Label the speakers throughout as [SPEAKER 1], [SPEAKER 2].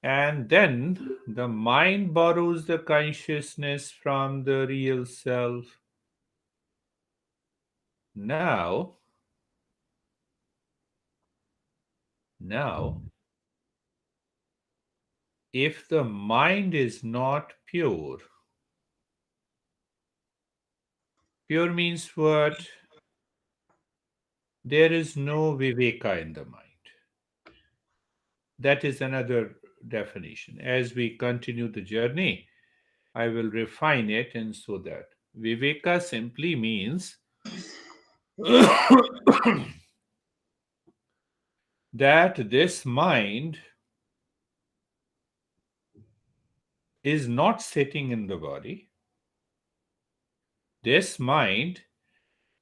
[SPEAKER 1] And then the mind borrows the consciousness from the real self. Now, now, if the mind is not pure, pure means what? There is no viveka in the mind. That is another definition. As we continue the journey, I will refine it and so that viveka simply means that this mind is not sitting in the body. This mind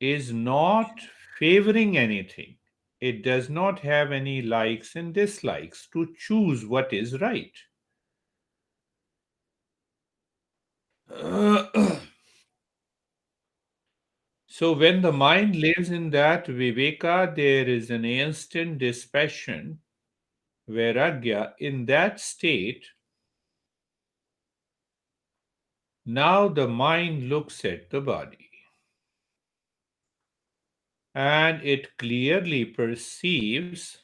[SPEAKER 1] is not favoring anything. It does not have any likes and dislikes to choose what is right. So, when the mind lives in that viveka, there is an instant dispassion, vairagya. In that state, now the mind looks at the body and it clearly perceives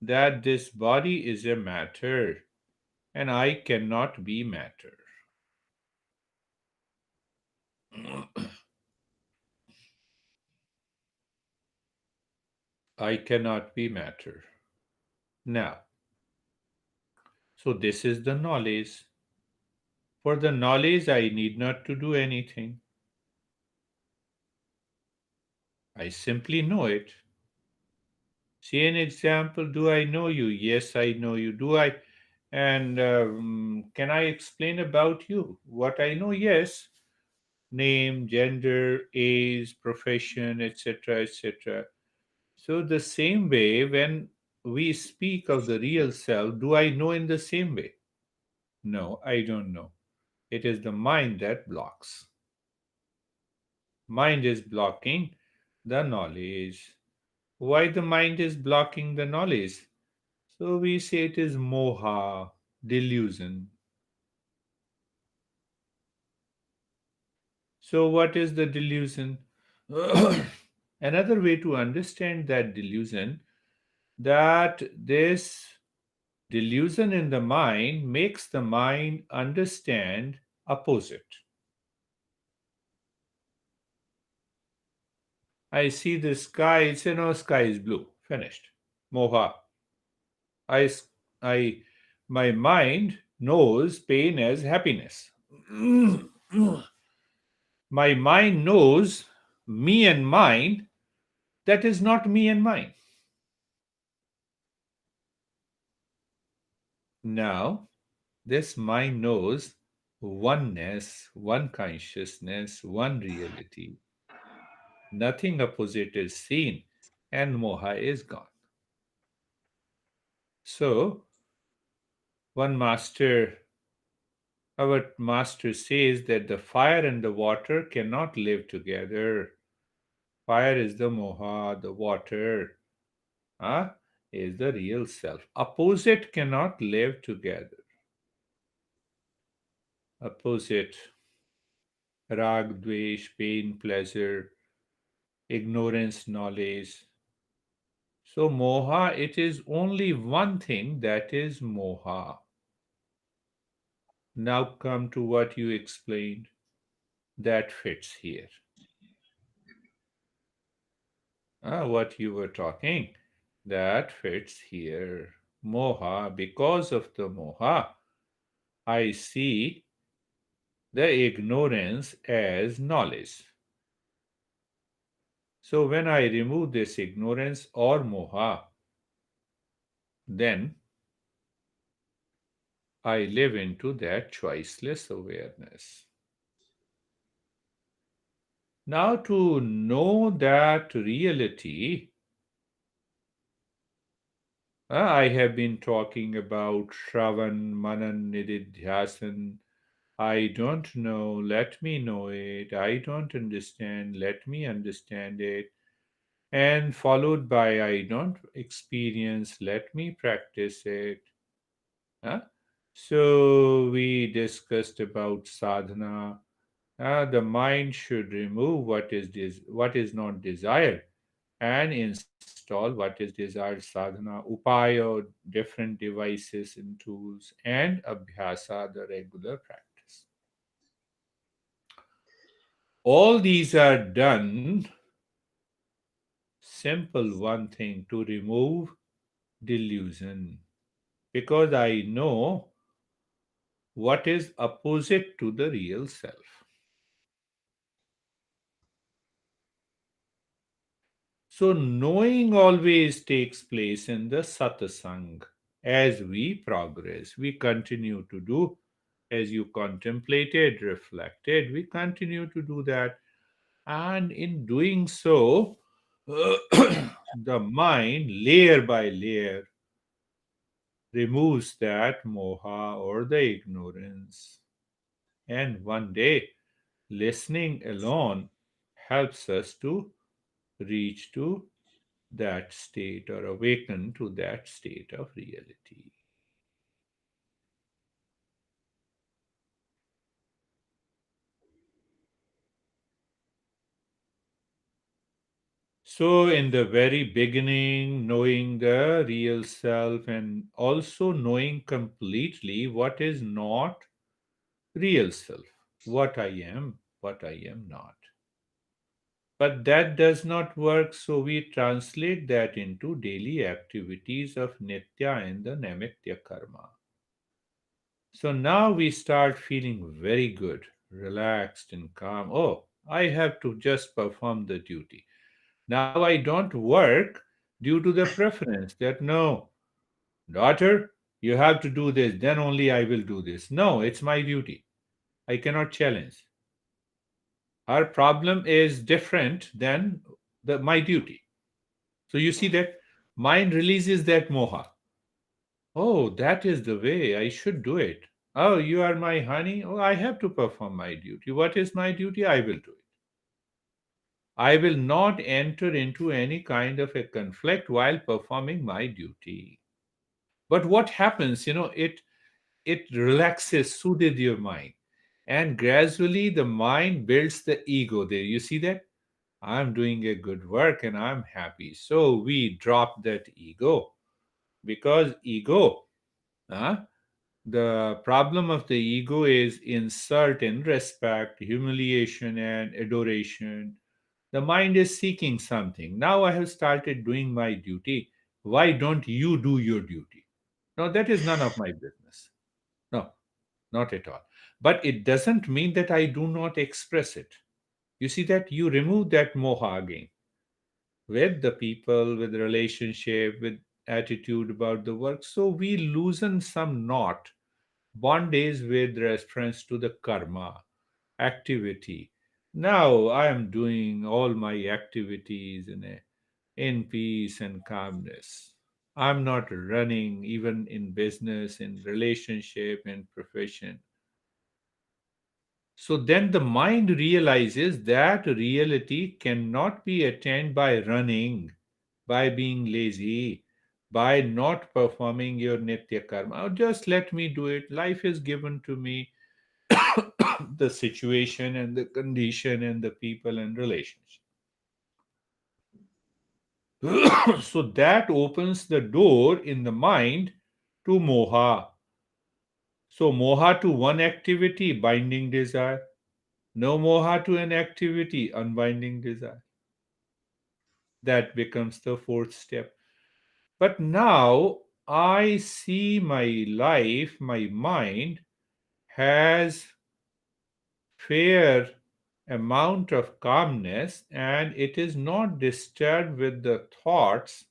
[SPEAKER 1] that this body is a matter and I cannot be matter. I cannot be matter. Now, so this is the knowledge. For the knowledge, I need not to do anything. I simply know it. See an example. Do I know you? Yes, I know you. Do I? And can I explain about you? What I know? Yes. Name, gender, age, profession, etc., etc. So, the same way, when we speak of the real self, do I know in the same way? No, I don't know. It is the mind that blocks. Mind is blocking the knowledge. Why the mind is blocking the knowledge? So we say it is moha, delusion. So what is the delusion? Another way to understand that delusion, that this delusion in the mind makes the mind understand opposite. I see the sky, it's no sky is blue. Finished. Moha. I, I, my mind knows pain as happiness. My mind knows me and mine, that is not me and mine. Now, this mind knows oneness, one consciousness, one reality. Nothing opposite is seen, and moha is gone. So, one master, our master says that the fire and the water cannot live together. Fire is the moha, the water is the real self. Opposite cannot live together. Opposite, rag, dvesh, pain, pleasure, ignorance, knowledge. So, moha, it is only one thing that is moha. Now, come to what you explained. That fits here. What you were talking, that fits here. Moha, because of the moha, I see the ignorance as knowledge. So when I remove this ignorance or moha, then I live into that choiceless awareness. Now, to know that reality, I have been talking about Shravan, Manan, Nididhyasan. I don't know, let me know it. I don't understand, let me understand it. And followed by I don't experience, let me practice it. Huh? So we discussed about sadhana. The mind should remove what is not desired and install what is desired sadhana, upaya, different devices and tools, and abhyasa, the regular practice. All these are done simple one thing to remove delusion because I know what is opposite to the real self. So, knowing always takes place in the satsang. As we progress, we continue to do, as you contemplated, reflected, we continue to do that. And in doing so, the mind, layer by layer, removes that moha or the ignorance. And one day, listening alone helps us to reach to that state or awaken to that state of reality. So, in the very beginning, knowing the real self and also knowing completely what is not real self, what I am, what I am not. But that does not work, so we translate that into daily activities of Nitya and the Naimitya karma. So now we start feeling very good, relaxed, and calm. Oh, I have to just perform the duty. Now I don't work due to the preference that no, daughter, you have to do this, then only I will do this. No, it's my duty. I cannot challenge. Our problem is different than my duty. So you see that mind releases that moha. Oh, that is the way. I should do it. Oh, you are my honey. Oh, I have to perform my duty. What is my duty? I will do it. I will not enter into any kind of a conflict while performing my duty. But what happens, it relaxes, soothes your mind. And gradually the mind builds the ego there. You see that? I'm doing a good work and I'm happy. So we drop that ego because ego, huh? The problem of the ego is insult and respect, humiliation and adoration. The mind is seeking something. Now I have started doing my duty. Why don't you do your duty? No, that is none of my business. No, not at all. But it doesn't mean that I do not express it. You see that you remove that moha again with the people, with relationship, with attitude about the work. So we loosen some knot bondage with reference to the karma activity. Now I am doing all my activities in peace and calmness. I'm not running even in business, in relationship, in profession. So then the mind realizes that reality cannot be attained by running, by being lazy, by not performing your nitya karma. Oh, just let me do it. Life is given to me. The situation and the condition and the people and relationship. So that opens the door in the mind to moha. So moha to one activity, binding desire. No moha to an activity, unbinding desire. That becomes the fourth step. But now I see my life, my mind has fair amount of calmness and it is not disturbed with the thoughts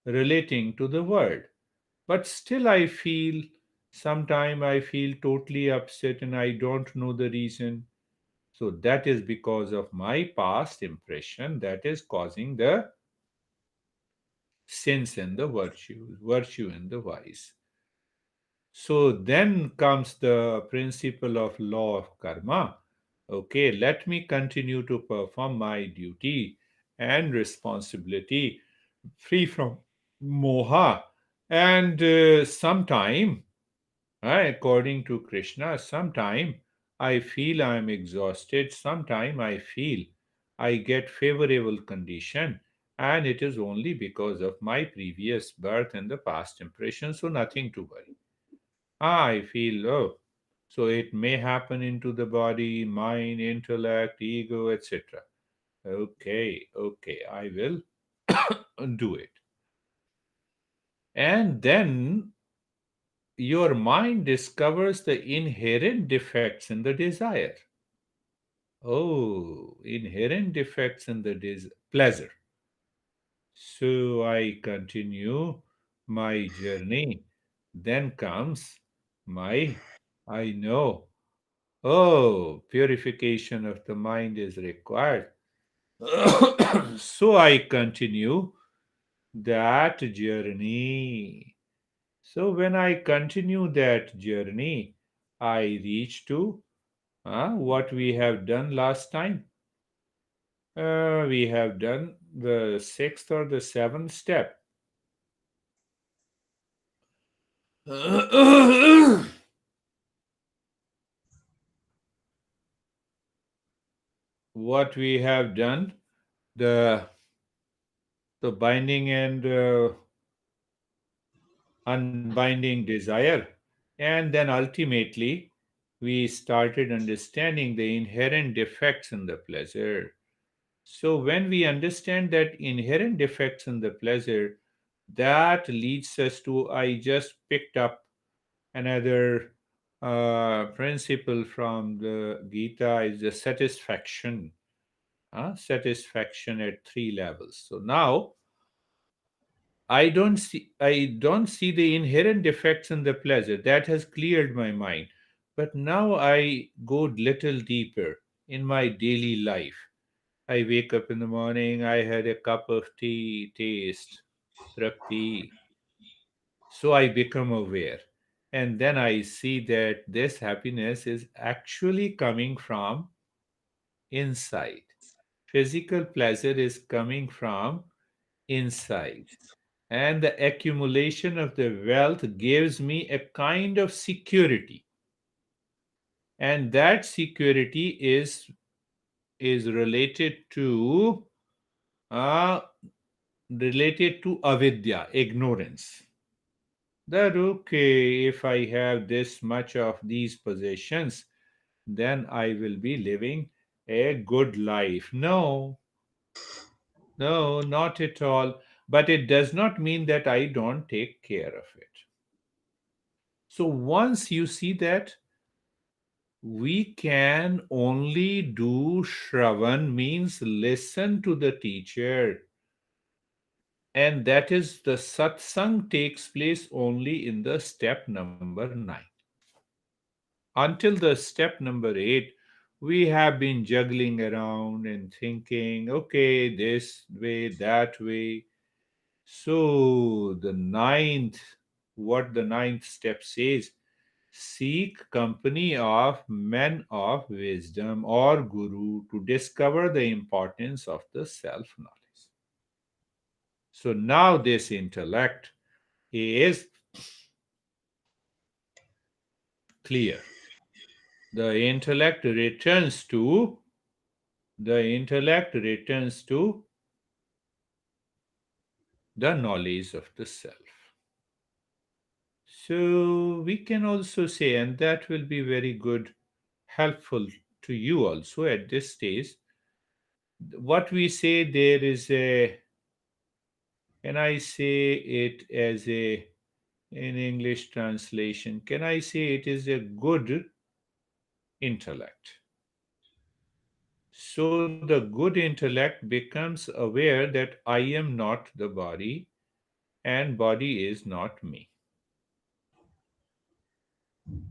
[SPEAKER 1] relating to the world. But still I feel sometime I feel totally upset and I don't know the reason. So that is because of my past impression that is causing the sins and the virtues, virtue and the vice. So then comes the principle of law of karma. Okay, let me continue to perform my duty and responsibility free from moha. And sometime, according to Krishna, sometime I feel I am exhausted, sometime I feel I get favorable condition, and it is only because of my previous birth and the past impression, so nothing to worry. I feel, oh, so it may happen into the body, mind, intellect, ego, etc. Okay, okay, I will do it. And then your mind discovers the inherent defects in the desire. Oh, inherent defects in the pleasure. So I continue my journey. Then comes my, I know, oh, purification of the mind is required. So I continue that journey. So when I continue that journey, I reach to what we have done last time. We have done the sixth or the seventh step. What we have done, the the binding and unbinding desire, and then ultimately we started understanding the inherent defects in the pleasure. So when we understand that inherent defects in the pleasure, that leads us to, I just picked up another principle from the Gita, is the satisfaction. Satisfaction at three levels. So now I don't see the inherent defects in the pleasure. That has cleared my mind. But now I go little deeper in my daily life. I wake up in the morning, I had a cup of tea, taste, rakti. So I become aware. And then I see that this happiness is actually coming from inside. Physical pleasure is coming from inside. And the accumulation of the wealth gives me a kind of security. And that security is uh, related to avidya, ignorance. That okay, if I have this much of these possessions, then I will be living a good life. No, no, not at all. But it does not mean that I don't take care of it. So once you see that we can only do Shravan, means listen to the teacher, and that is the satsang takes place only in the step number 9. Until the step number 8, we have been juggling around and thinking, okay, this way, that way. So the ninth, what the ninth step says, seek company of men of wisdom or guru to discover the importance of the self knowledge. So now this intellect is clear. The intellect returns to the intellect returns to the knowledge of the self. So we can also say, and that will be very good, helpful to you also at this stage. What we say there is a, can I say it as a, in English translation, can I say it is a good intellect? So the good intellect becomes aware that I am not the body and body is not me.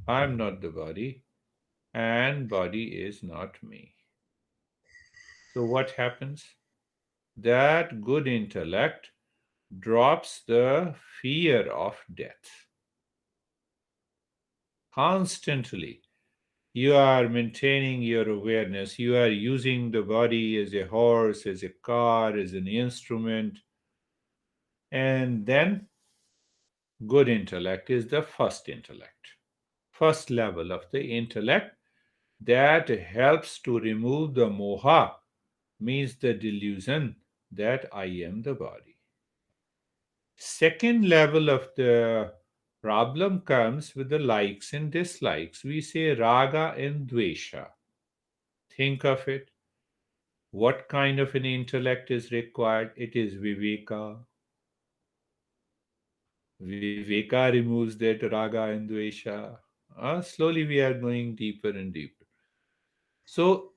[SPEAKER 1] I am not the body and body is not me. So what happens? That good intellect drops the fear of death constantly. You are maintaining your awareness. You are using the body as a horse, as a car, as an instrument. And then Good intellect is the first intellect, first level of the intellect that helps to remove the moha, means the delusion that I am the body. Second level of the problem comes with the likes and dislikes. We say raga and dvesha. Think of it. What kind of an intellect is required? It is viveka. Viveka removes that raga and dvesha. Slowly we are going deeper and deeper. So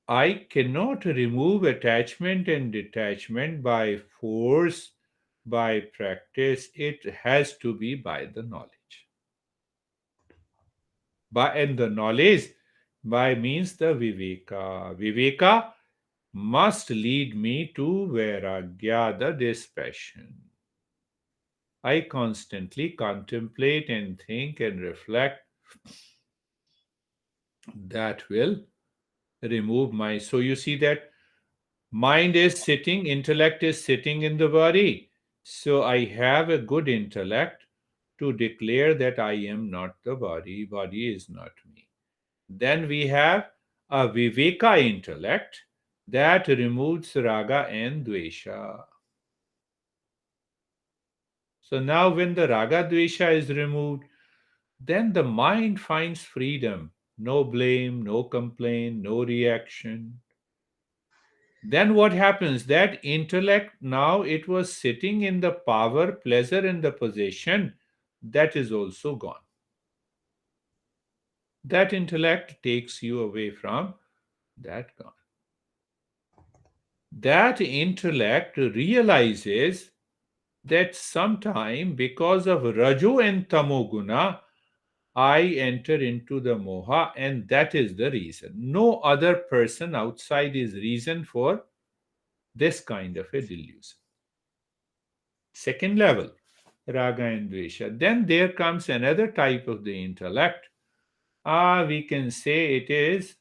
[SPEAKER 1] I cannot remove attachment and detachment by force, by practice. It has to be by the knowledge. And the knowledge by means the viveka. Viveka must lead me to vairagya, the dispassion. I constantly contemplate and think and reflect. That will remove my. So you see that mind is sitting, intellect is sitting in the body. So I have a good intellect to declare that I am not the body, body is not me. Then we have a viveka intellect that removes raga and dvesha. So now when the raga dvesha is removed, then the mind finds freedom. No blame, no complaint, no reaction. Then what happens? That intellect now it was sitting in the power, pleasure, and the possession, that is also gone. That intellect takes you away from that gone. That intellect realizes that sometime because of Rajo and Tamoguna, I enter into the moha, and that is the reason. No other person outside is reason for this kind of a delusion. Second level, raga and dvesha. Then there comes another type of the intellect. We can say it is,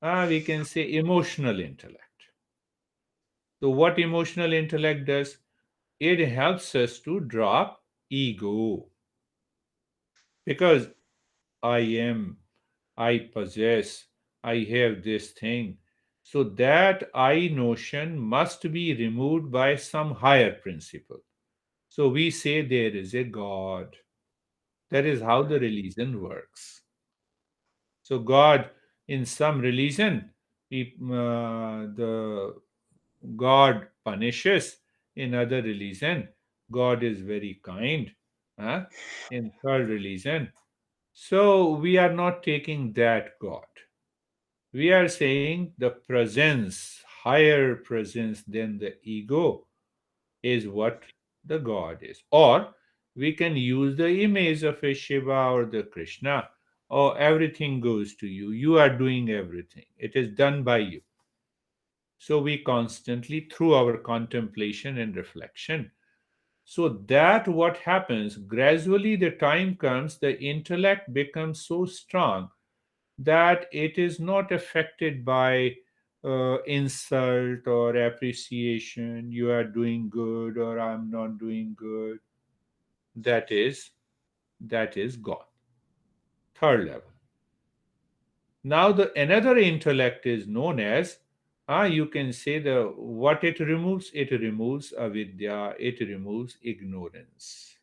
[SPEAKER 1] we can say emotional intellect. So, what emotional intellect does? It helps us to drop ego. Because I am, I possess, I have this thing. So, that I notion must be removed by some higher principle. So, we say there is a God. That is how the religion works. So God, in some religion, the God punishes. In other religion, God is very kind. Huh? In third religion, so we are not taking that God. We are saying the presence, higher presence than the ego, is what the God is. Or we can use the image of a Shiva or the Krishna. Oh, everything goes to you. You are doing everything. It is done by you. So we constantly, through our contemplation and reflection, so that what happens, gradually the time comes, the intellect becomes so strong that it is not affected by insult or appreciation. You are doing good or I'm not doing good. That is that is gone. Third level. Now the another intellect is known as, you can say, the what it removes. It removes avidya. It removes ignorance.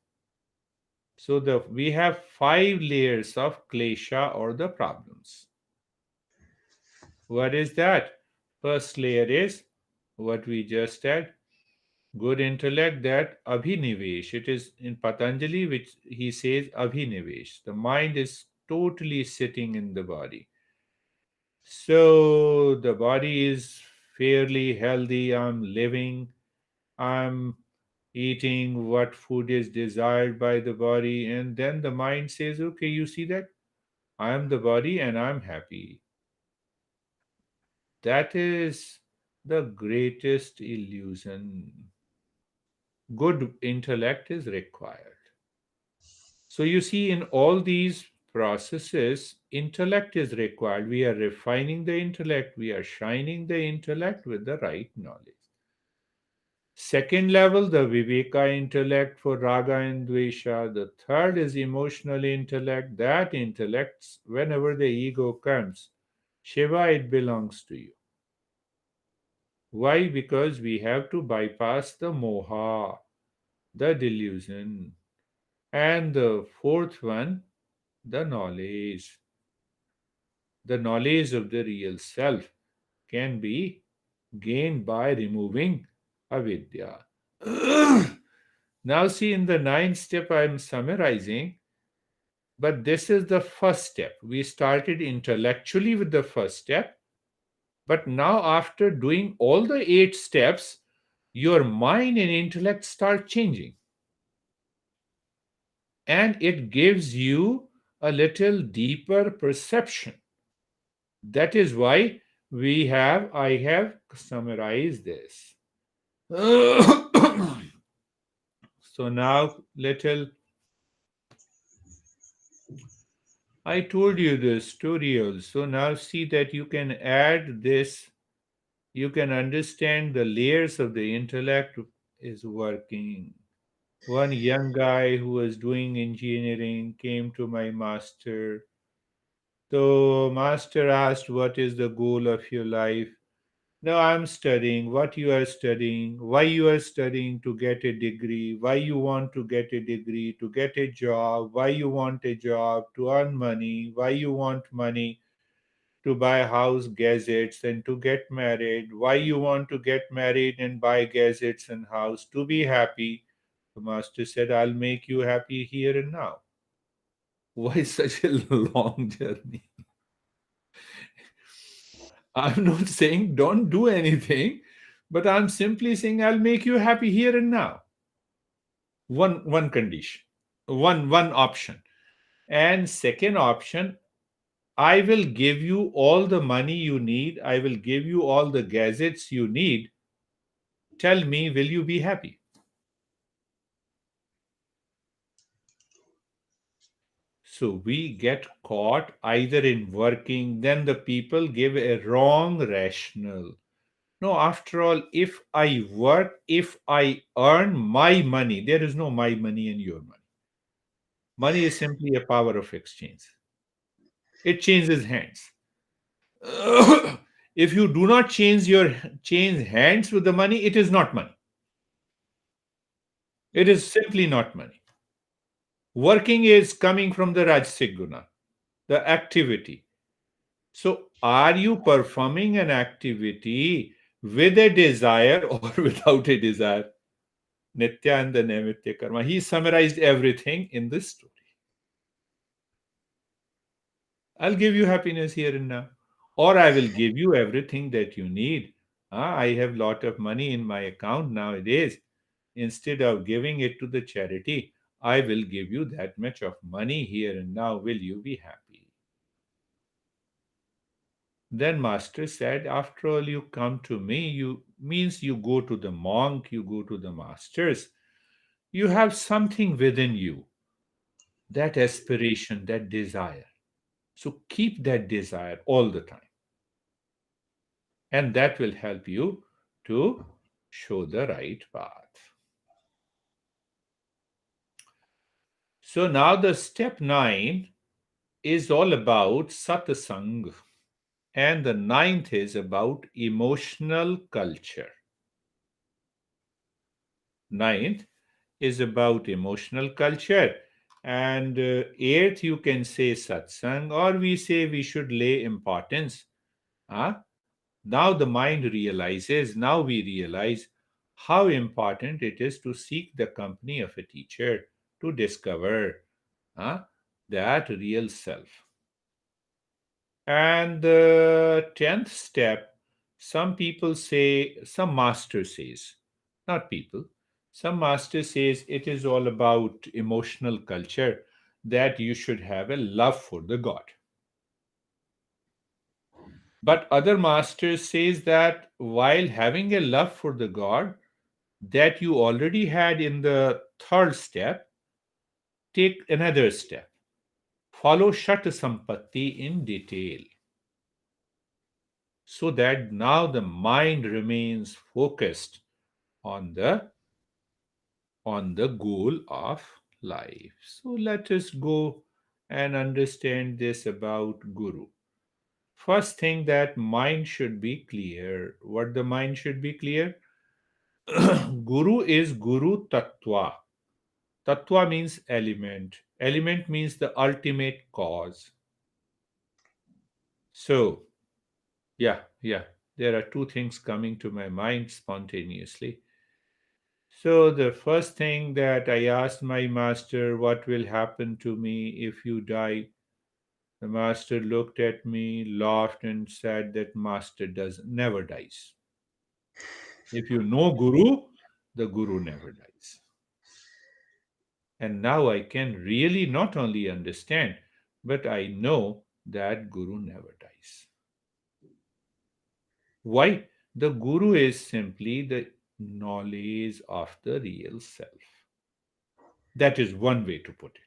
[SPEAKER 1] So the we have five layers of klesha or the problems. What is that? First layer is what we just said. Good intellect, that abhinivesh. It is in Patanjali, which he says abhinivesh. The mind is totally sitting in the body. So the body is fairly healthy. I'm living. I'm eating what food is desired by the body. And then the mind says, okay, you see that? I am the body and I'm happy. That is the greatest illusion. Good intellect is required. So you see, in all these processes, intellect is required. We are refining the intellect, we are shining the intellect with the right knowledge. Second level, the Viveka intellect for Raga and Dvesha. The third is emotional intellect. That intellects, whenever the ego comes, Shiva, it belongs to you. Why? Because we have to bypass the moha, the delusion. And the fourth one, the knowledge. The knowledge of the real self can be gained by removing avidya. Now, see, in the ninth step, I'm summarizing, but this is the first step. We started intellectually with the first step, but now, after doing all the eight steps, your mind and intellect start changing, and it gives you a little deeper perception. That is why I have summarized this. So now, little, I told you the story also. Now see that you can add this, you can understand the layers of the intellect is working. One young guy who was doing engineering came to my master. So master asked, what is the goal of your life? No, I'm studying. What you are studying? Why you are studying? To get a degree? Why you want to get a degree? To get a job? Why you want a job? To earn money? Why you want money? To buy house, gadgets, and to get married? Why you want to get married and buy gadgets and house? To be happy. The master said, I'll make you happy here and now. Why such a long journey? I'm not saying don't do anything, but I'm simply saying I'll make you happy here and now. One condition, one option. And second option, I will give you all the money you need. I will give you all the gadgets you need. Tell me, will you be happy? So we get caught either in working, then the people give a wrong rationale. No, after all, if I work, if I earn my money, there is no my money and your money. Money is simply a power of exchange. It changes hands. If you do not change hands with the money, it is not money. It is simply not money. Working is coming from the Rajasic Guna, the activity. So, are you performing an activity with a desire or without a desire? Nitya and the Naimitya Karma. He summarized everything in this story. I'll give you happiness here and now, or I will give you everything that you need. I have lot of money in my account nowadays. Instead of giving it to the charity, I will give you that much of money here and now. Will you be happy? Then master said, after all, you come to me, you means you go to the monk, you go to the masters. You have something within you, that aspiration, that desire. So keep that desire all the time. And that will help you to show the right path. So now the step 9 is all about satsang, and the ninth is about emotional culture. Ninth is about emotional culture, and eighth you can say satsang, or we say we should lay importance. Huh? Now the mind realizes, now we realize how important it is to seek the company of a teacher to discover huh, that real self. And the 10th step, some people say, some master says, not people, some master says it is all about emotional culture, that you should have a love for the God. But other masters says that while having a love for the God that you already had in the third step, take another step. Follow Shat Sampatti in detail so that now the mind remains focused on the goal of life. So let us go and understand this about Guru. First thing, that mind should be clear. What the mind should be clear? Guru is Guru Tattva. Tattva means element. Element means the ultimate cause. So, yeah, there are two things coming to my mind spontaneously. So, the first thing that I asked my master, what will happen to me if you die? The master looked at me, laughed, and said that master does never dies. If you know Guru, the Guru never dies. And now I can really not only understand, but I know that Guru never dies. Why? The Guru is simply the knowledge of the real self. That is one way to put it.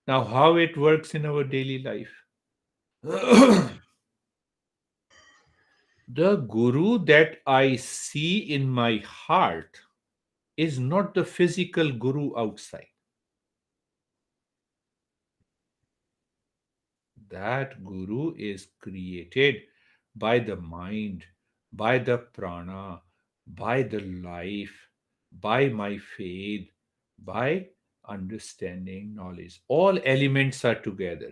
[SPEAKER 1] Now, how it works in our daily life? The Guru that I see in my heart is not the physical Guru outside. That Guru is created by the mind, by the prana, by the life, by my faith, by understanding, knowledge. All elements are together.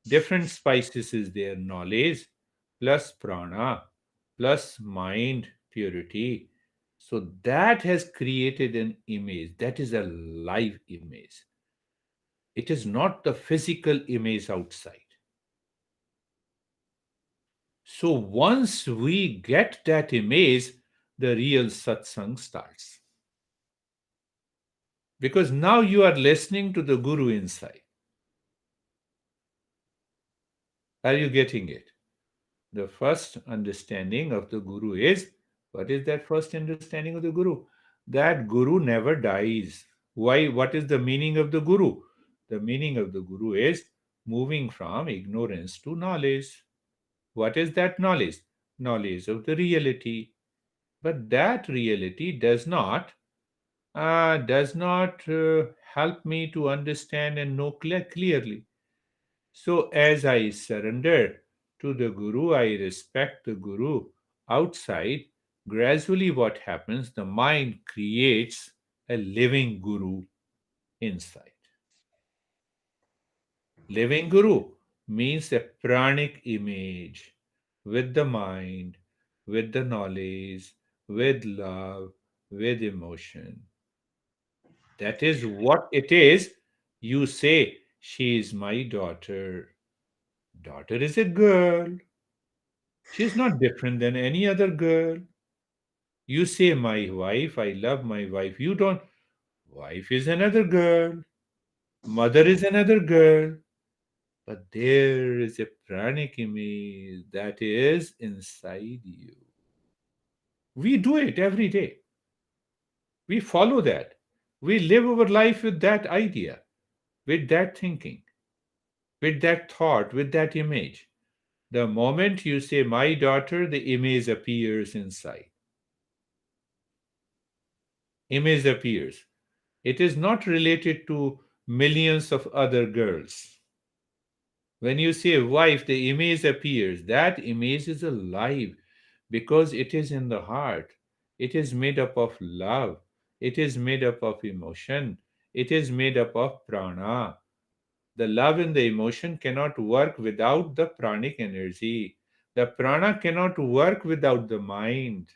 [SPEAKER 1] Different spices is there: knowledge plus prana plus mind purity. So that has created an image. That is a live image. It is not the physical image outside. So once we get that image, the real satsang starts. Because now you are listening to the Guru inside. Are you getting it? The first understanding of the Guru is, what is that first understanding of the Guru? That Guru never dies. Why? What is the meaning of the Guru? The meaning of the Guru is moving from ignorance to knowledge. What is that knowledge? Knowledge of the reality. But that reality does not help me to understand and know clearly. So as I surrender to the Guru, I respect the Guru outside. Gradually, what happens? The mind creates a living Guru inside. Living Guru means a pranic image with the mind, with the knowledge, with love, with emotion. That is what it is. You say, she is my daughter. Daughter is a girl. She is not different than any other girl. You say, my wife, I love my wife. You don't. Wife is another girl. Mother is another girl. But there is a pranic image that is inside you. We do it every day. We follow that. We live our life with that idea, with that thinking, with that thought, with that image. The moment you say, my daughter, the image appears inside. Image appears. It is not related to millions of other girls. When you say wife, the image appears. That image is alive because it is in the heart. It is made up of love. It is made up of emotion. It is made up of prana. The love and the emotion cannot work without the pranic energy. The prana cannot work without the mind.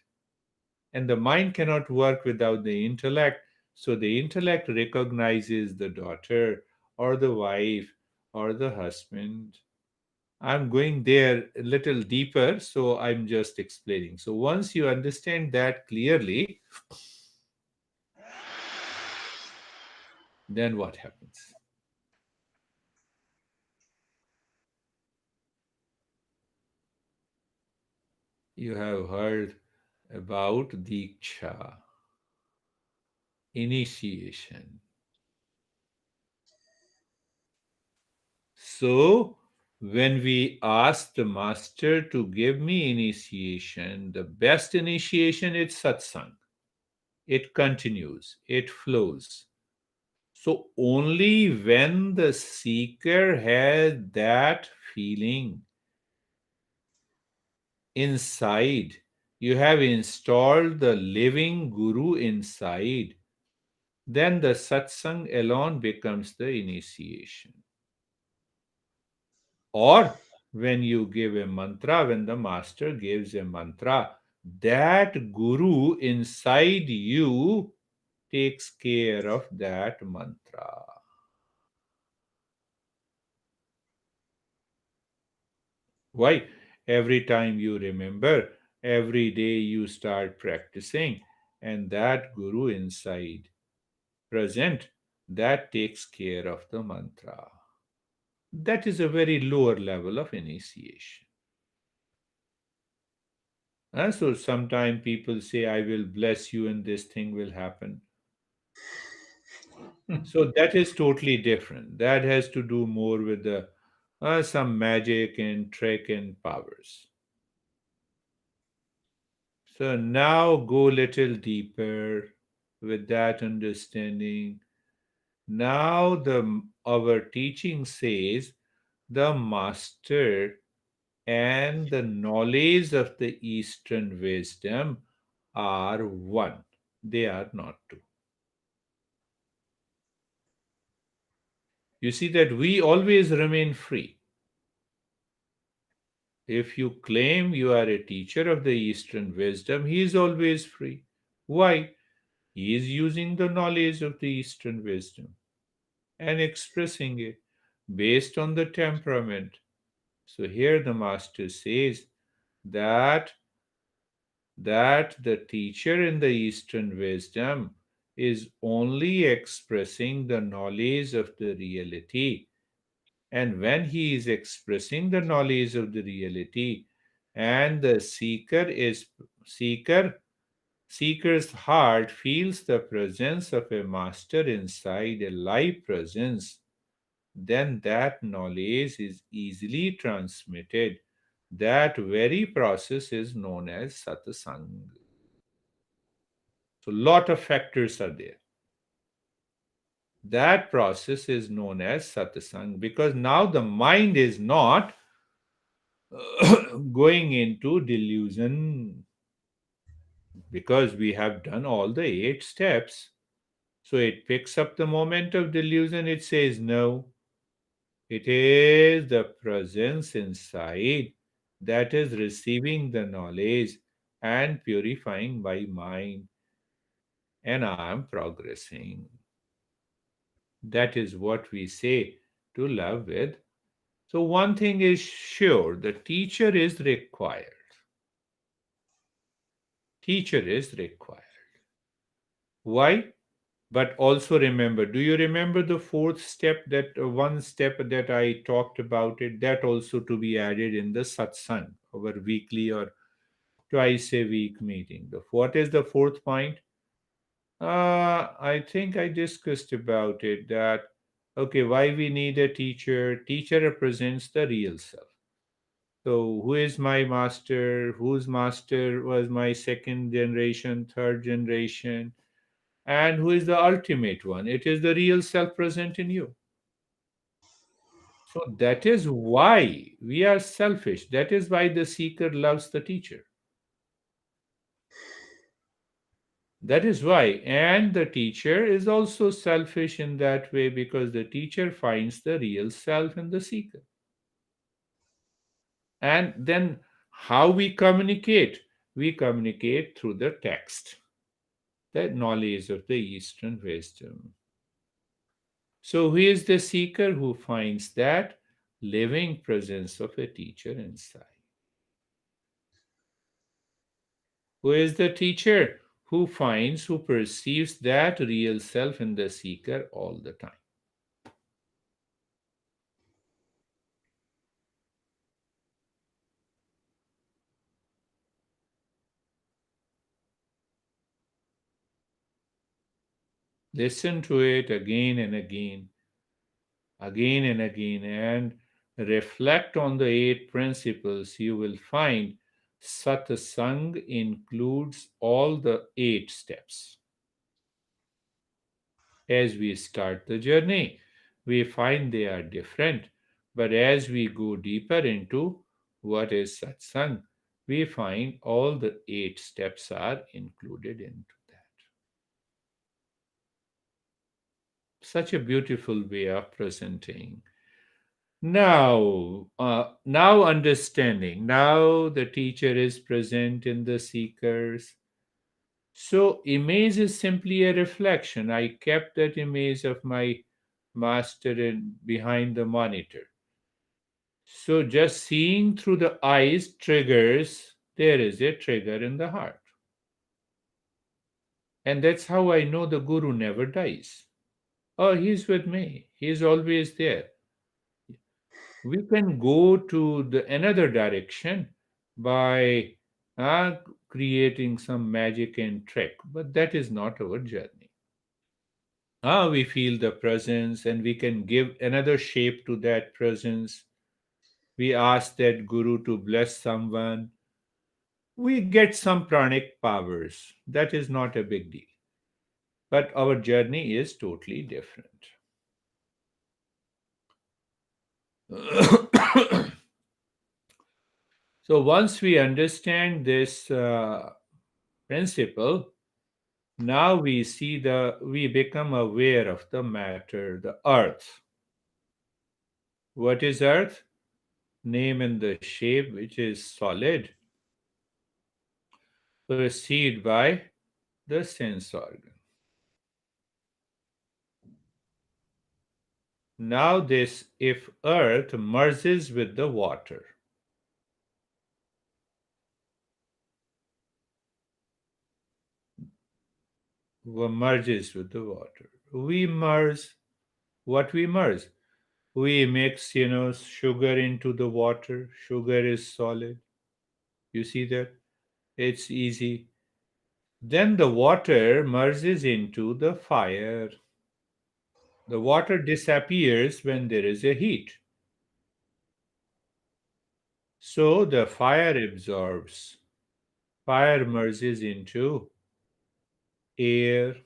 [SPEAKER 1] And the mind cannot work without the intellect. So the intellect recognizes the daughter or the wife or the husband. I'm going there a little deeper, so I'm just explaining. So once you understand that clearly, then what happens? You have heard about Diksha, initiation. So When we ask the master to give me initiation, the best initiation is satsang. It continues, it flows. So only when the seeker has that feeling inside, you have installed the living guru inside, then the satsang alone becomes the initiation. Or when you give a mantra, when the master gives a mantra, that guru inside you takes care of that mantra. Why? Every time you remember, every day you start practicing, and that guru inside present, that takes care of the mantra. That is a very lower level of initiation. And so sometimes people say, I will bless you and this thing will happen. So that is totally different. That has to do more with the some magic and trick and powers. So now go little deeper with that understanding. Now the our teaching says the master and the knowledge of the Eastern wisdom are one. They are not two. You see that we always remain free. If you claim you are a teacher of the Eastern wisdom, he is always free. Why? He is using the knowledge of the Eastern wisdom and expressing it based on the temperament. So here the master says that the teacher in the Eastern wisdom is only expressing the knowledge of the reality. And when he is expressing the knowledge of the reality, and the seeker seeker's heart feels the presence of a master inside, a live presence, then that knowledge is easily transmitted. That very process is known as satsang. So, lot of factors are there. That process is known as satsang because now the mind is not going into delusion because we have done all the 8 steps. So it picks up the moment of delusion, it says no. It is the presence inside that is receiving the knowledge and purifying my mind, and I am progressing. That is what we say to love with. So, one thing is sure the teacher is required. Teacher is required. Why? But also remember, do you remember the fourth step, that one step that I talked about it, that also to be added in the satsang, our weekly or twice a week meeting. What is the fourth point? I think I discussed about it that, okay, why we need a teacher? Teacher represents the real self. So, who is my master? Whose master was my second generation, third generation? And who is the ultimate one? It is the real self present in you. So, that is why we are selfish. That is why the seeker loves the teacher. That is why. And the teacher is also selfish in that way because the teacher finds the real self in the seeker. And then how we communicate? We communicate through the text, the knowledge of the Eastern wisdom. So, who is the seeker who finds that living presence of a teacher inside? Who is the teacher who finds, who perceives that real self in the seeker all the time? Listen to it again and again, and reflect on the eight principles, you will find satsang includes all the eight steps. As we start the journey, we find they are different, but as we go deeper into what is satsang, we find all the eight steps are included into that. Such a beautiful way of presenting. Now understanding. Now the teacher is present in the seekers. So image is simply a reflection. I kept that image of my master in behind the monitor. So just seeing through the eyes triggers, there is a trigger in the heart. And that's how I know the guru never dies. Oh, he's with me. He's always there. We can go to the another direction by creating some magic and trick, but that is not our journey. We feel the presence and we can give another shape to that presence. We ask that guru to bless someone. We get some pranic powers. That is not a big deal. But our journey is totally different. So once we understand this principle, now we become aware of the matter, the earth. What is earth? Name and the shape, which is solid, perceived by the sense organ. Now, this if earth merges with the water, merges with the water, we merge what we merge. We mix, sugar into the water. Sugar is solid. You see that? It's easy. Then the water merges into the fire. The water disappears when there is a heat. So the fire absorbs. Fire merges into air.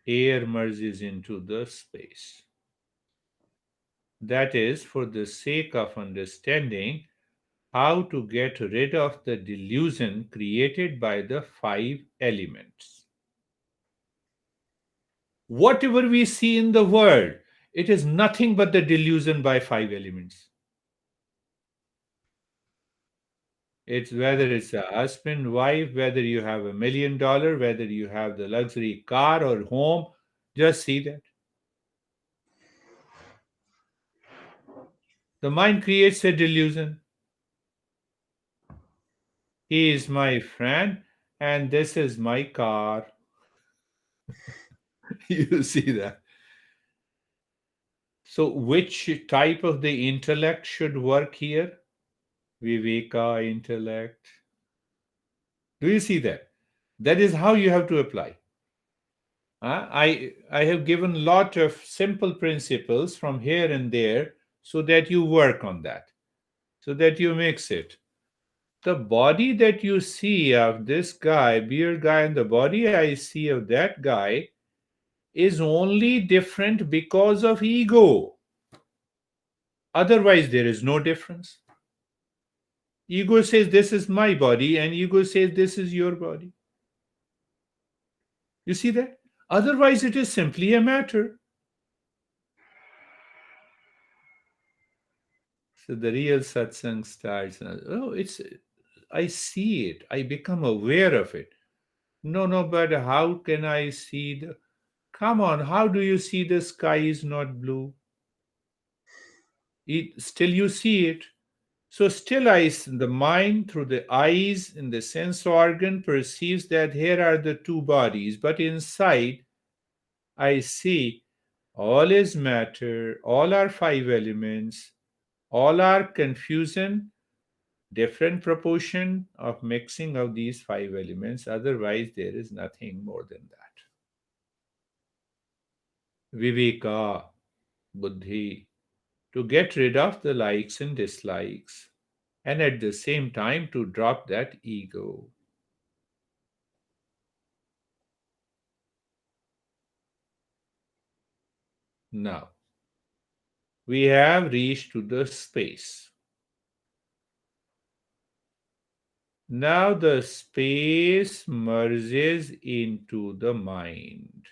[SPEAKER 1] Air merges into the space. That is for the sake of understanding how to get rid of the delusion created by the five elements. Whatever we see in the world, it is nothing but the delusion by five elements. It's whether it's a husband, wife, whether you have $1 million, whether you have the luxury car or home, just see that. The mind creates a delusion. He is my friend, and this is my car. You see that. So, which type of the intellect should work here? Viveka intellect. Do you see that? That is how you have to apply. I have given lot of simple principles from here and there so that you work on that, so that you mix it. The body that you see of this guy, beer guy, and the body I see of that guy is only different because of ego. Otherwise, there is no difference. Ego says this is my body, and ego says this is your body. You see that? Otherwise, it is simply a matter. So the real satsang starts. Oh, I see it. I become aware of it. No, no, but how can I see the. Come on, how do you see the sky is not blue? Still you see it. So still the mind through the eyes and the sense organ perceives that here are the two bodies, but inside I see all is matter, all are five elements, all are confusion, different proportion of mixing of these five elements. Otherwise, there is nothing more than that. Viveka, buddhi. to get rid of the likes and dislikes, and at the same time to drop that ego. Now, we have reached to the space. Now the space merges into the mind.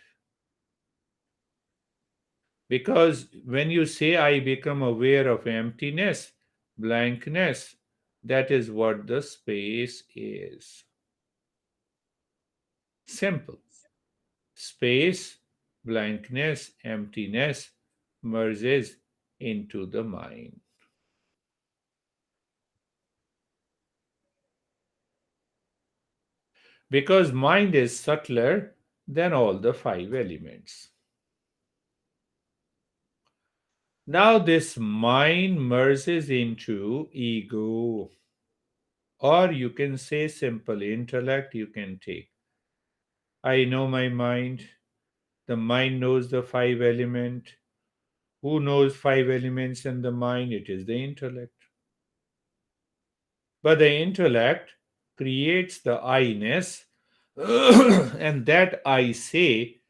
[SPEAKER 1] Because when you say, I become aware of emptiness, blankness, that is what the space is. Simple. Space, blankness, emptiness merges into the mind. Because mind is subtler than all the five elements. Now, this mind merges into ego, or you can say simple intellect. You can take, I know my mind. The mind knows the five element. Who knows five elements in the mind? It is the intellect. But the intellect creates the I-ness, and that I say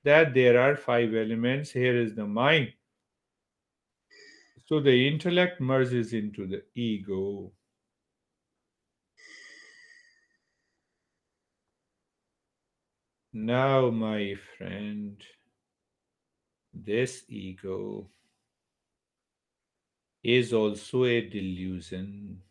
[SPEAKER 1] that there are five elements. Here is the mind. So the intellect merges into the ego. Now, my friend, this ego is also a delusion.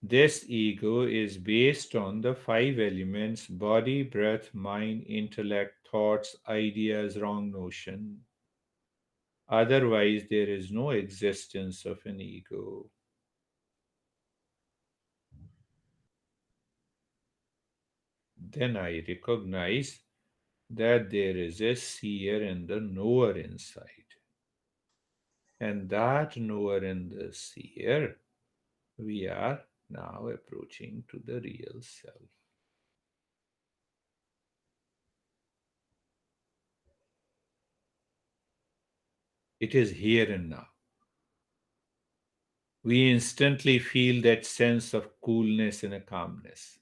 [SPEAKER 1] This ego is based on the five elements: body, breath, mind, intellect, thoughts, ideas, wrong notion. Otherwise, there is no existence of an ego. Then I recognize that there is a seer and the knower inside. And that knower and the seer, we are now approaching to the real self. It is here and now. We instantly feel that sense of coolness and a calmness.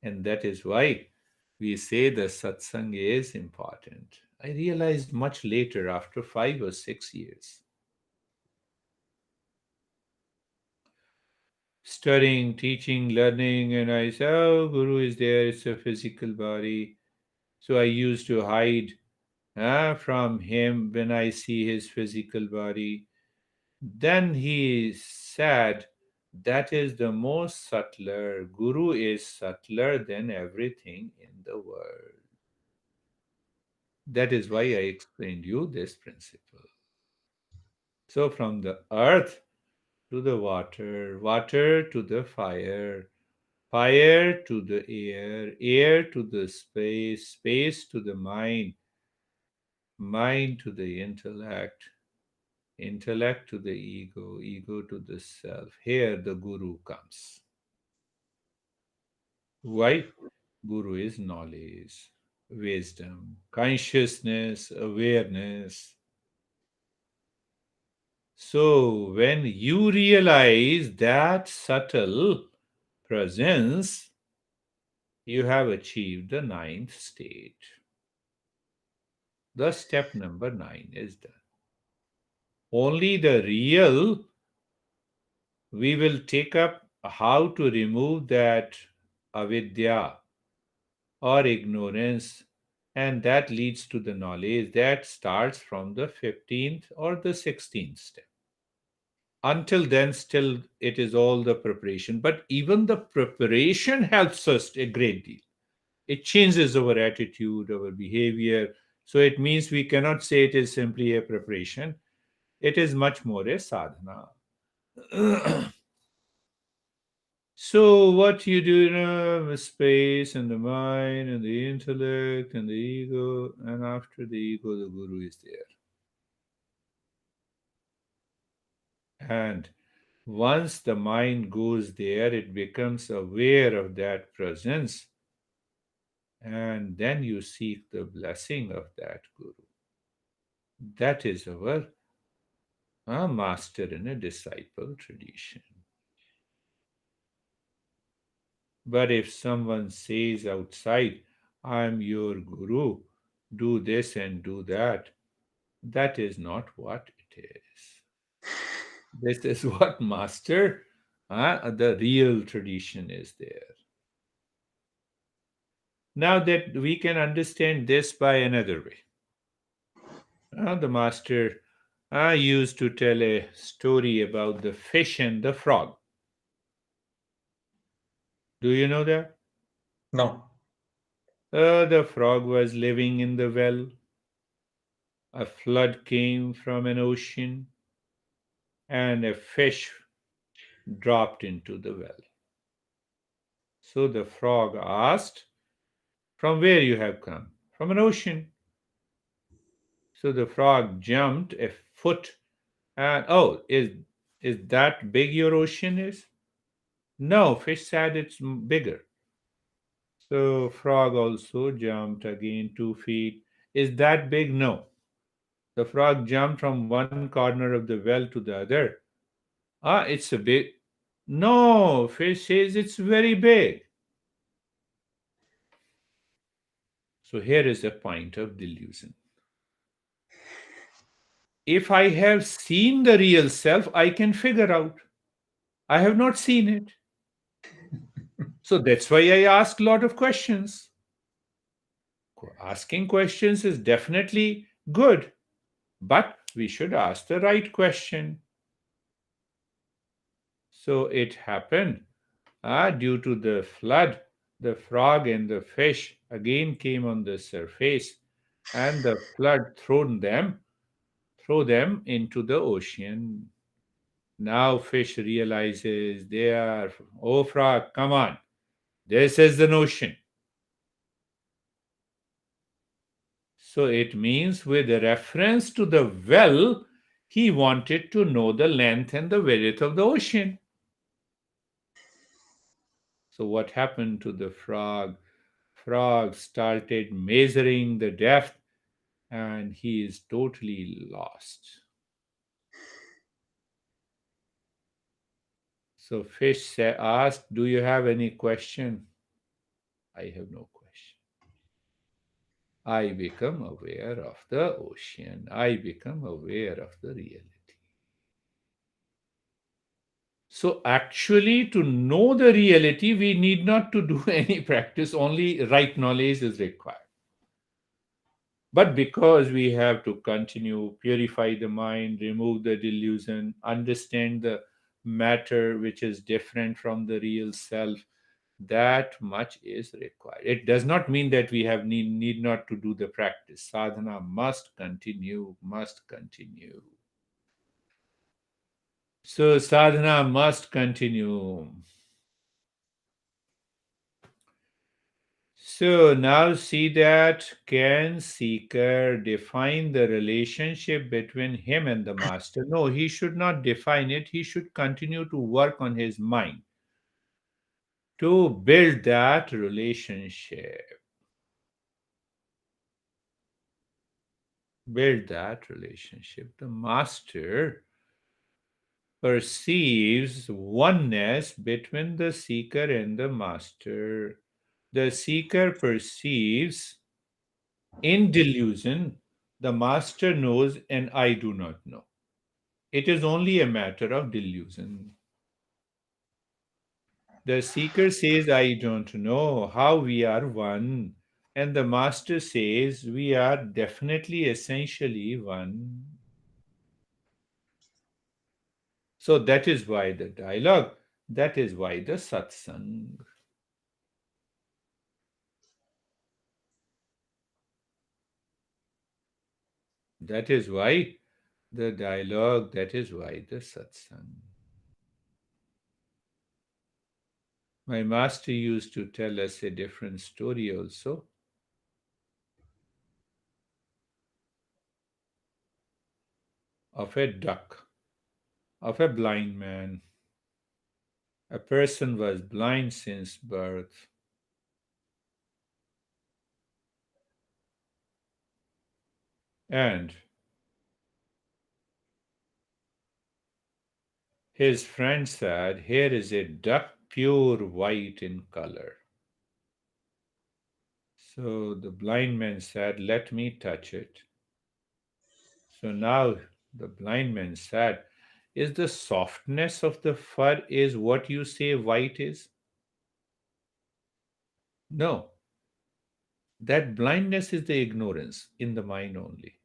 [SPEAKER 1] And that is why we say the satsang is important. I realized much later, after 5 or 6 years, studying, teaching, learning, and I said, oh, Guru is there, it's a physical body. So I used to hide from him when I see his physical body. Then he said, that is the most subtler. Guru is subtler than everything in the world. That is why I explained you this principle. So from the earth to the water, water to the fire, fire to the air, air to the space, space to the mind, mind to the intellect, intellect to the ego, ego to the self. Here the guru comes. Why? Guru is knowledge, wisdom, consciousness, awareness. So when you realize that subtle presence, you have achieved the ninth state. The step number 9 is done. Only the real we will take up how to remove that avidya or ignorance, and that leads to the knowledge that starts from the 15th or the 16th step. Until then, still it is all the preparation, but even the preparation helps us a great deal. It changes our attitude, our behavior. So it means we cannot say it is simply a preparation, it is much more a sadhana. So what you do now with space and the mind and the intellect and the ego, and after the ego, the guru is there. And once the mind goes there, it becomes aware of that presence. and then you seek the blessing of that guru. That is our master in a disciple tradition. But if someone says outside, I'm your guru, do this and do that, that is not what it is. This is what master, the real tradition is there. Now that we can understand this by another way. The master used to tell a story about the fish and the frog. Do you know that?
[SPEAKER 2] No.
[SPEAKER 1] The frog was living in the well. A flood came from an ocean, and a fish dropped into the well. So the frog asked, from where you have come? From an ocean. So the frog jumped a foot and, oh, is that big your ocean is? No, fish said it's bigger. So frog also jumped again 2 feet. Is that big? No. The frog jumped from one corner of the well to the other. Ah, it's a big. No, fish says it's very big. So here is a point of delusion. If I have seen the real self, I can figure out. I have not seen it. So that's why I ask a lot of questions. Asking questions is definitely good, but we should ask the right question. So it happened. Due to the flood, the frog and the fish again came on the surface, and the flood throw them into the ocean. Now fish realizes they are, oh frog, come on, this is the ocean. So it means with reference to the well, he wanted to know the length and the width of the ocean. So what happened to the frog? Frog started measuring the depth and he is totally lost. So asked, do you have any question? I have no question. I become aware of the ocean. I become aware of the reality. So actually, to know the reality, we need not to do any practice, only right knowledge is required. But because we have to continue, purify the mind, remove the delusion, understand the matter which is different from the real self, that much is required. It does not mean that we have need not to do the practice. Sadhana must continue, must continue. So sadhana must continue. So now see that can seeker define the relationship between him and the master? No, he should not define it. He should continue to work on his mind to build that relationship. Build that relationship. The master perceives oneness between the seeker and the master. The seeker perceives in delusion, the master knows and I do not know. It is only a matter of delusion. The seeker says, I don't know how we are one. And the master says, we are definitely essentially one. So that is why the dialogue, that is why the satsang. That is why the dialogue, that is why the satsang. My master used to tell us a different story also of a duck, of a blind man. A person was blind since birth. And his friend said, "Here is a duck, pure white in color." So the blind man said, "Let me touch it." So now the blind man said, "Is the softness of the fur is what you say white is?" No, that blindness is the ignorance in the mind only.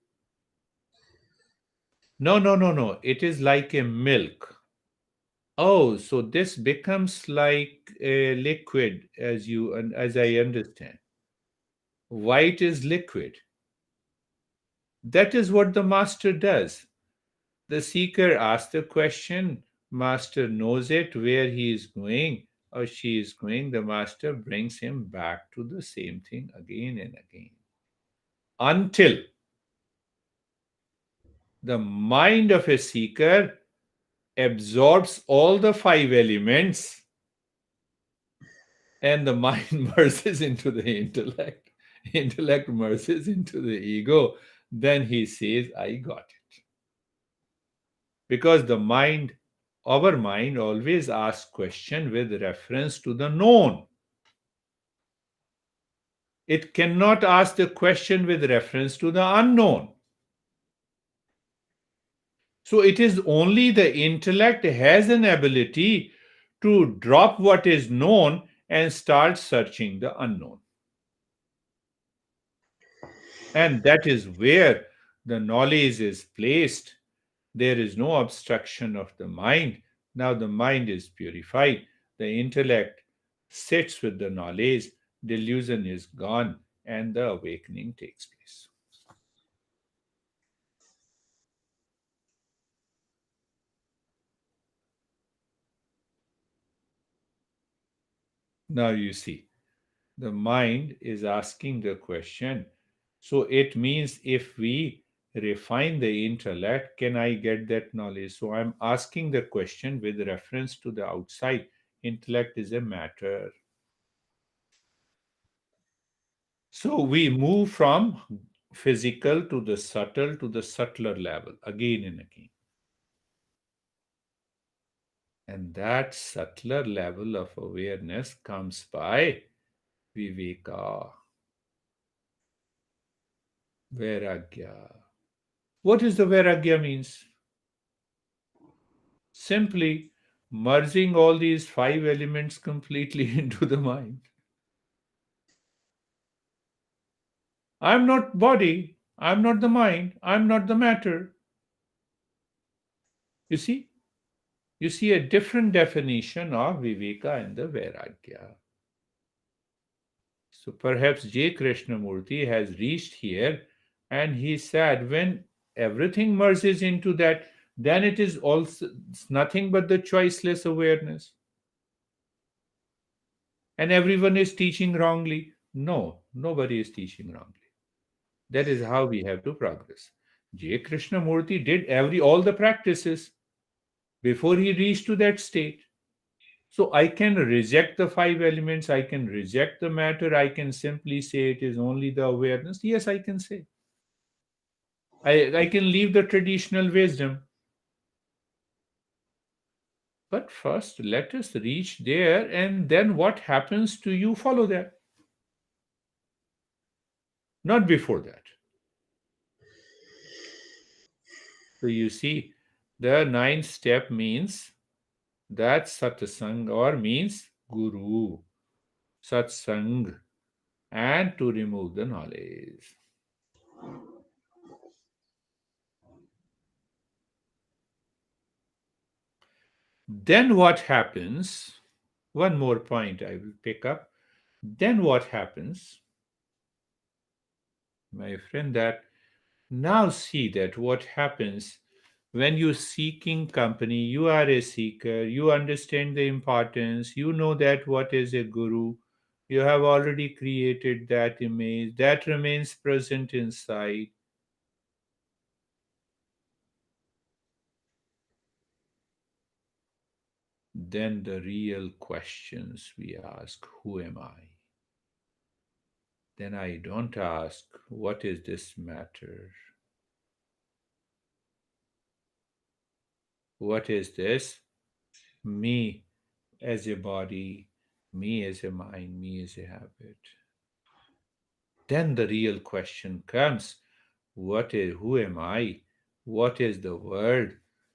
[SPEAKER 1] No, no, no, no. It is like a milk. Oh, so this becomes like a liquid as you and as I understand. White is liquid. That is what the master does. The seeker asks the question, master knows it where he is going or she is going, the master brings him back to the same thing again and again. Until the mind of a seeker absorbs all the five elements and the mind merges into the intellect. Intellect merges into the ego. Then he says, I got it. Because the mind, our mind always asks question with reference to the known. It cannot ask the question with reference to the unknown. So it is only the intellect has an ability to drop what is known and start searching the unknown. And that is where the knowledge is placed. There is no obstruction of the mind. Now the mind is purified. The intellect sits with the knowledge. Delusion is gone and the awakening takes place. Now you see, the mind is asking the question. So it means if we refine the intellect, can I get that knowledge? So I'm asking the question with reference to the outside. Intellect is a matter. So we move from physical to the subtler level again and again. And that subtler level of awareness comes by viveka, vairagya. What is the vairagya means? Simply merging all these five elements completely into the mind. I'm not body, I'm not the mind, I'm not the matter. You see? You see a different definition of viveka and the vairagya. So perhaps J. Krishnamurti has reached here and he said, when everything merges into that, then it is also it's nothing but the choiceless awareness. And everyone is teaching wrongly. No, nobody is teaching wrongly. That is how we have to progress. J. Krishnamurti did all the practices before he reached to that state. So I can reject the five elements, I can reject the matter, I can simply say it is only the awareness. Yes, I can say. I can leave the traditional wisdom. But first, let us reach there, and then what happens to you, follow that. Not before that. So you see, the ninth step means that satsang or means guru, satsang, and to remove the knowledge. Then what happens? One more point I will pick up. Then what happens, my friend, that now see that what happens when you're seeking company, you are a seeker, you understand the importance, you know that what is a guru, you have already created that image that remains present inside. Then the real questions we ask, who am I? Then I don't ask, what is this matter? What is this? Me as a body, me as a mind, me as a habit. Then the real question comes: who am I? What is the world?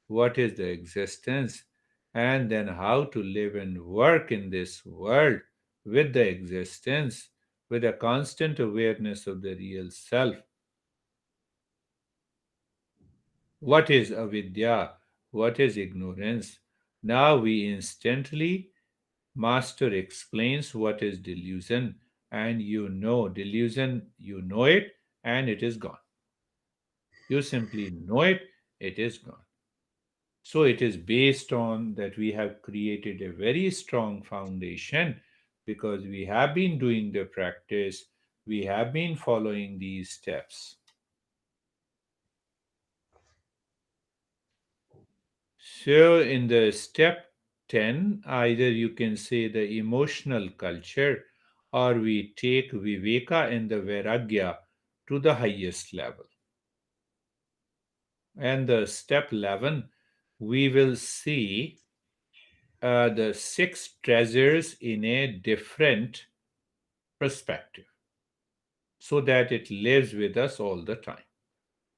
[SPEAKER 1] What is the existence? And then how to live and work in this world with the existence, with a constant awareness of the real self. What is avidya? What is ignorance? Now we instantly Master explains what is delusion, and you know delusion, you know it, and it is gone. You simply know it, it is gone. So it is based on that we have created a very strong foundation because we have been doing the practice, we have been following these steps. So in the step 10, either you can say the emotional culture or we take Viveka and the Vairagya to the highest level. And the step 11, we will see the six treasures in a different perspective so that it lives with us all the time.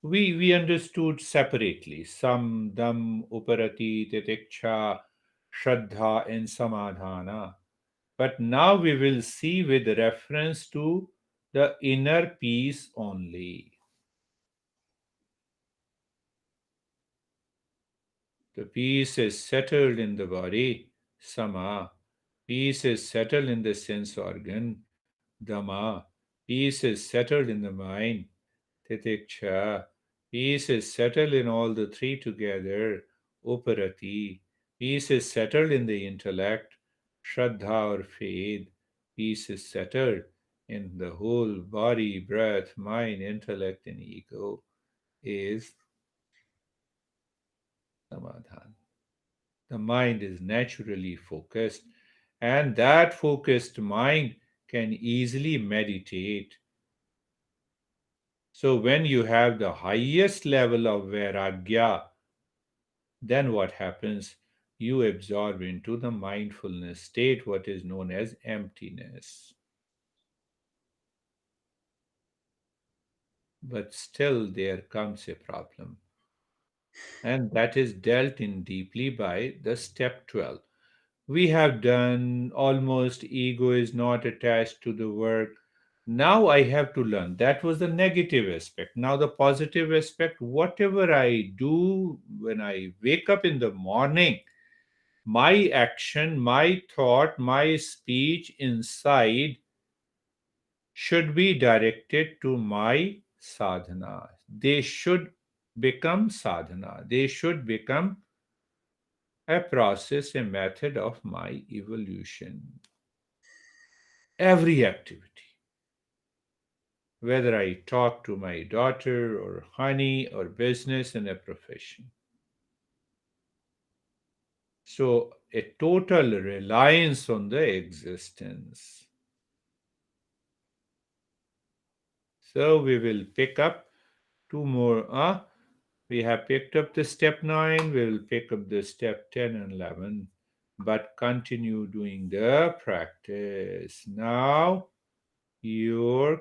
[SPEAKER 1] We understood separately some dam, uparati, titiksha, shraddha, and samadhana. But now we will see with reference to the inner peace only. The peace is settled in the body, sama. Peace is settled in the sense organ, dhamma. Peace is settled in the mind, titiksha. Peace is settled in all the three together, uparati. Peace is settled in the intellect, shraddha or faith. Peace is settled in the whole body, breath, mind, intellect, and ego is samadhan. The mind is naturally focused, and that focused mind can easily meditate. So, when you have the highest level of vairagya, then what happens? You absorb into the mindfulness state, what is known as emptiness. But still, there comes a problem, and that is dealt in deeply by the step 12. We have done almost ego is not attached to the work. Now I have to learn. That was the negative aspect. Now, the positive aspect, whatever I do when I wake up in the morning, my action, my thought, my speech inside should be directed to my sadhana. They should become sadhana. They should become a process, a method of my evolution. Every activity, whether I talk to my daughter or honey or business and a profession. So, a total reliance on the existence. So, we will pick up two more. We have picked up the step 9, we will pick up the step 10 and 11, but continue doing the practice. Now, your